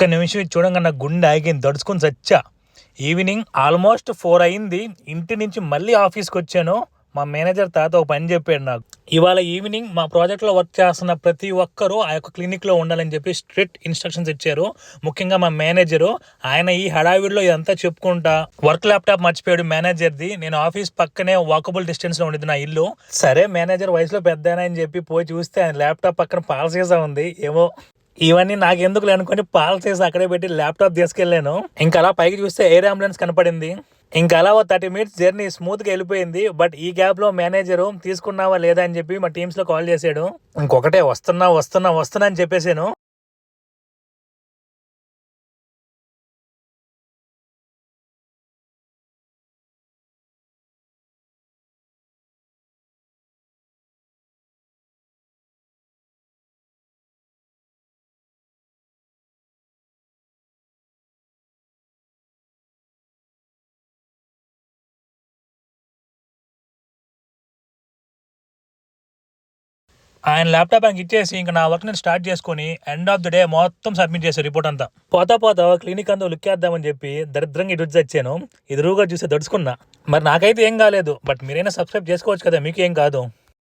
ఒక్క నిమిషం ఇది చూడంగా నా గుండె ఆగింది, దడుచుకొని చచ్చా. ఈవినింగ్ ఆల్మోస్ట్ 4 అయింది. ఇంటి నుంచి మళ్ళీ ఆఫీస్కి వచ్చాను. మా మేనేజర్ తాత ఒక పని చెప్పాడు నాకు. ఇవాళ ఈవినింగ్ మా ప్రాజెక్ట్లో వర్క్ చేస్తున్న ప్రతి ఒక్కరూ ఆ యొక్క క్లినిక్లో ఉండాలని చెప్పి స్ట్రిక్ట్ ఇన్స్ట్రక్షన్స్ ఇచ్చారు. ముఖ్యంగా మా మేనేజరు, ఆయన ఈ హడావిడిలో ఇదంతా చెప్పుకుంటా వర్క్ ల్యాప్టాప్ మర్చిపోయాడు మేనేజర్ది. నేను ఆఫీస్ పక్కనే వాకబుల్ డిస్టెన్స్లో ఉండేది నా ఇల్లు. సరే మేనేజర్ వయసులో పెద్ద అని చెప్పి పోయి చూస్తే ఆయన ల్యాప్టాప్ పక్కన పాలసీసా ఉంది. ఏమో ఇవన్నీ నాకెందుకు అనుకొని పాలసీసా అక్కడే పెట్టి ల్యాప్టాప్ తీసుకెళ్ళాను. ఇంకా అలా పైకి చూస్తే ఎయిర్ అంబులెన్స్ కనపడింది. ఇంకా అలా 30 minutes జర్నీ స్మూత్గా వెళ్ళిపోయింది. బట్ ఈ గ్యాప్లో మేనేజరు తీసుకున్నావా లేదా అని చెప్పి మా టీమ్స్లో కాల్ చేశాడు. ఇంకొకటే వస్తున్నా అని చెప్పేసాను. ఆయన ల్యాప్టాప్ ఆయనకి ఇచ్చేసి ఇంకా నా వర్క్ నేను స్టార్ట్ చేసుకొని ఎండ్ ఆఫ్ ద డే మొత్తం సబ్మిట్ చేశాను రిపోర్ట్ అంతా. పోతా క్లినిక్ అంతా లుక్ చేద్దామని చెప్పి దరిద్రంగా ఇటు వచ్చాను. ఎదురుగా చూసి దడుచుకున్నా. మరి నాకైతే ఏం కాలేదు, బట్ మీరైనా సబ్స్క్రైబ్ చేసుకోవచ్చు కదా, మీకు ఏం కాదు.